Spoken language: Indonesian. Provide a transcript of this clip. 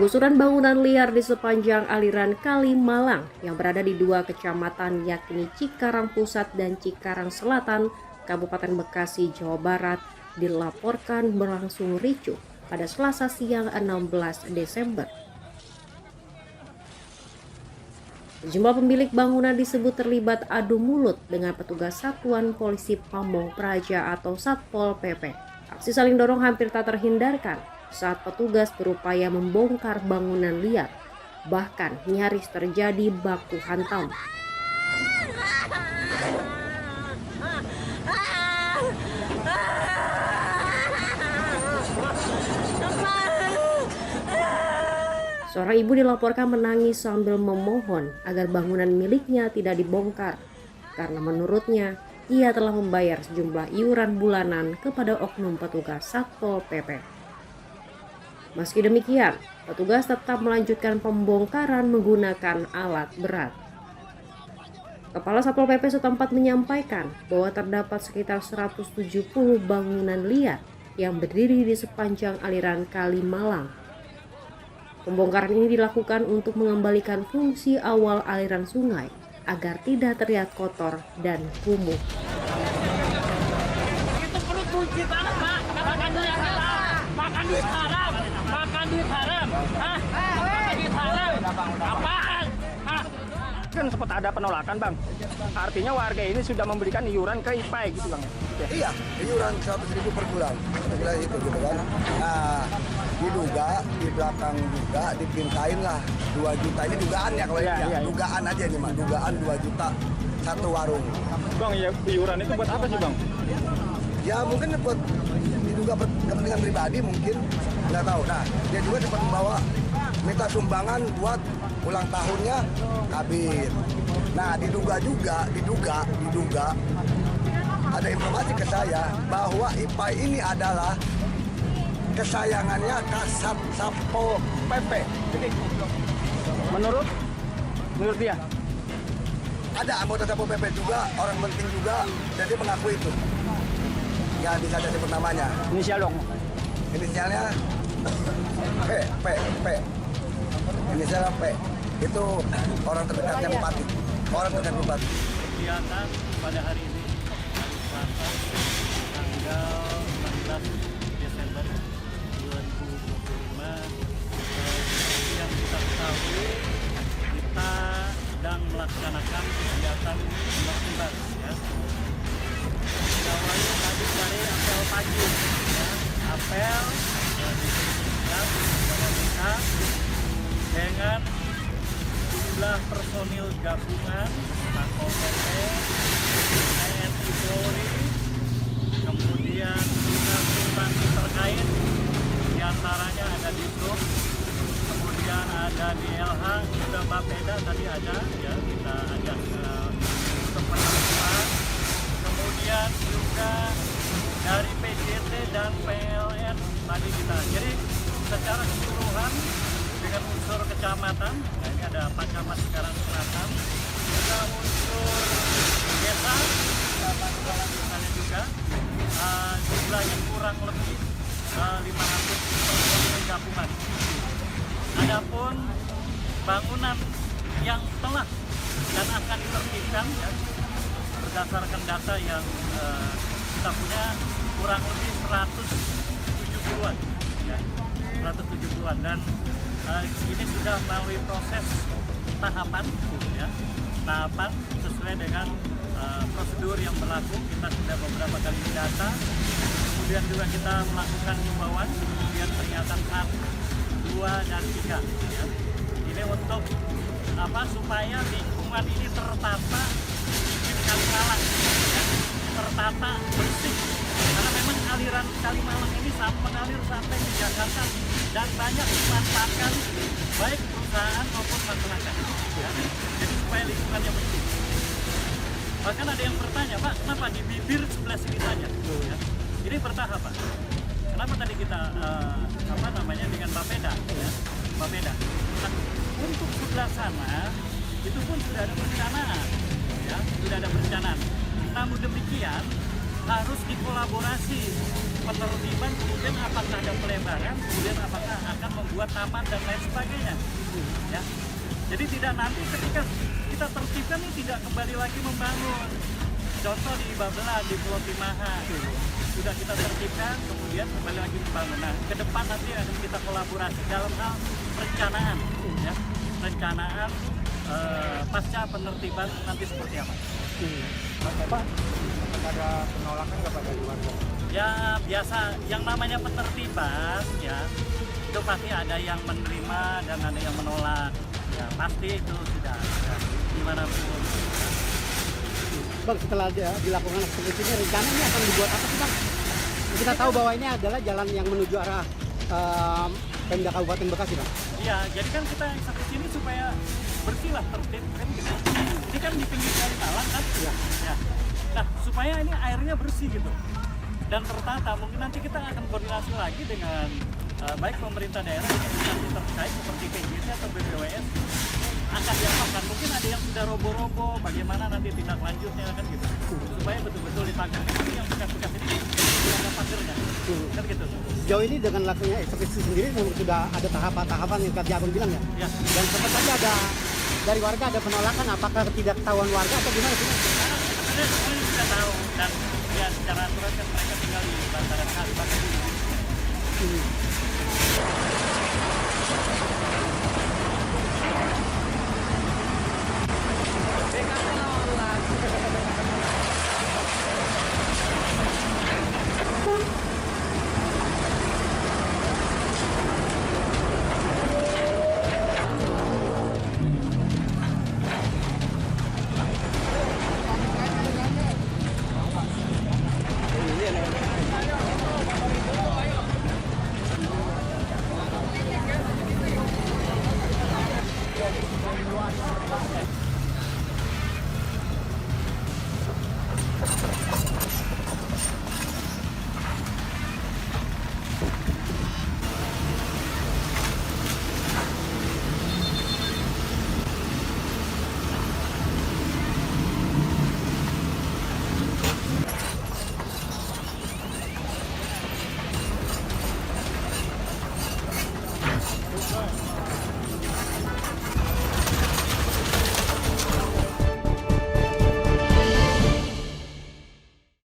Penggusuran bangunan liar di sepanjang aliran Kali Malang yang berada di dua kecamatan yakni Cikarang Pusat dan Cikarang Selatan, Kabupaten Bekasi, Jawa Barat dilaporkan berlangsung ricuh pada Selasa siang 16 Desember. Sejumlah pemilik bangunan disebut terlibat adu mulut dengan petugas Satuan Polisi Pamong Praja atau Satpol PP. Aksi saling dorong hampir tak terhindarkan saat petugas berupaya membongkar bangunan liar. Bahkan nyaris terjadi baku hantam. Seorang ibu dilaporkan menangis sambil memohon agar bangunan miliknya tidak dibongkar karena menurutnya ia telah membayar sejumlah iuran bulanan kepada oknum petugas Satpol PP. Meski demikian, petugas tetap melanjutkan pembongkaran menggunakan alat berat. Kepala Satpol PP setempat menyampaikan bahwa terdapat sekitar 170 bangunan liar yang berdiri di sepanjang aliran Kali Malang. Pembongkaran ini dilakukan untuk mengembalikan fungsi awal aliran sungai agar tidak terlihat kotor dan kumuh. Itu perlu kunci banget, Pak. Makan duit haram. Makan duit haram. Hah? Makan duit haram. Apaan? Hah? Kan sempat ada penolakan, Bang. Artinya warga ini sudah memberikan iuran ke IPAI gitu, Bang. Iya, iuran 100.000 per bulan. Sebelah itu gitu kan. Nah, diduga di belakang juga dipintain lah 2 juta. Ini dugaan ya kalau ini. Dugaan aja nih, Mas. Dugaan 2 juta satu warung. Bang, ya iuran itu buat apa sih, Bang? Ya mungkin buat diduga kepentingan pribadi mungkin. Nggak tahu. Nah, dia juga sempat membawa minta sumbangan buat ulang tahunnya Kabir. Nah, diduga ada informasi ke saya bahwa IPAI ini adalah kesayangannya Kasat Satpol PP. Jadi, menurut dia, ada anggota Satpol PP juga, orang penting juga, jadi mengaku itu. Ya bisa saya sebut namanya. inisial dong. Inisialnya P. Inisialnya P. Itu orang terdekatnya Bupati. Orang terdekat Bupati. Kegiatan pada hari ini, hari Selasa, tanggal 16 Desember 2025. Yang kita ketahui, kita sedang melaksanakan kegiatan mengibar, ya. Awalnya tadi dari apel pagi, ya. Apel kepada kita dengan jumlah personil gabungan Satpol PP, TNI Polri, kemudian instansi terkait, diantaranya ada di Sub, kemudian ada di LH, juga Bapeda tadi ada, ya kita ajak untuk penonton, kemudian juga dari PJT dan PLN tadi kita. Jadi secara keseluruhan dengan unsur kecamatan, nah ini ada 4 camat Cikarang Selatan, juga unsur desa, misalnya juga jumlahnya kurang lebih 500 personil gabungan. Adapun bangunan yang telah dan akan ditertibkan, ya, berdasarkan data yang kita punya kurang lebih 170-an, ya, 170-an, dan ini sudah melalui proses tahapan, ya, tahapan sesuai dengan prosedur yang berlaku. Kita sudah beberapa kali data, kemudian juga kita melakukan himbauan, kemudian peringatan 1, 2, dan 3. Ya. Ini untuk apa? Supaya lingkungan ini tertata, bikin Kali Malang, ya, tertata bersih. Karena memang aliran Kali Malang ini mengalir sampai ke Jakarta dan banyak dimanfaatkan baik perusahaan maupun masyarakat, ya. Jadi supaya lingkungannya bersih. Bahkan ada yang bertanya, Pak, kenapa di bibir sebelah sini saja? Ya. Ini bertahap, Pak. Kenapa tadi kita dengan Bapeda, ya, Bapeda. Nah, untuk sebelah sana itu pun sudah ada perencanaan, ya, sudah ada perencanaan. Namun demikian harus dikolaborasi penertiban, kemudian apakah ada pelebaran, kemudian apakah akan membuat taman dan lain sebagainya. Ya. Jadi tidak nanti ketika kita tertibkan ini tidak kembali lagi membangun. Contoh di Babelan, di Pulau Timaha, sudah kita tertibkan, kemudian kembali lagi membangun. Nah, ke depan nanti akan kita kolaborasi dalam hal perencanaan, ya, perencanaan pasca penertiban nanti seperti apa. Pak, ada penolakan nggak Pak dari warga? Ya biasa, yang namanya penertiban ya itu pasti ada yang menerima dan ada yang menolak. Ya pasti itu sudah gimana pun. Bang, setelah dilakukan eksekusi ini, rencananya akan dibuat apa sih Bang? Kita tahu bahwa ini adalah jalan yang menuju arah Pemda Kabupaten Bekasi Bang. Iya, jadi kan kita eksekusi ini supaya bersih lah, tertib kan gitu. Ini kan di pinggir kali Malang kan? Iya. Ya. Nah, supaya ini airnya bersih gitu dan tertata. Mungkin nanti kita akan koordinasi lagi dengan baik pemerintah daerah dengan instansi terkait seperti PJT atau BPWS akan diapakan. Mungkin ada yang sudah robo-robo, bagaimana nanti tindak lanjutnya kan gitu. Supaya betul-betul di pagar ini yang bekas-bekas ini tidak ada pagernya. Kan gitu. Sejauh ini dengan lakunya eksekusi sendiri memang sudah ada tahapan-tahapan yang tadi Abang bilang ya. Ya. Dan sempat saja ada dari warga ada penolakan, apakah ketidaktahuan warga atau gimana sih Bang? Karena sebenarnya semuanya sudah tahu dan ya secara aturan kan mereka tinggal di bantaran kali.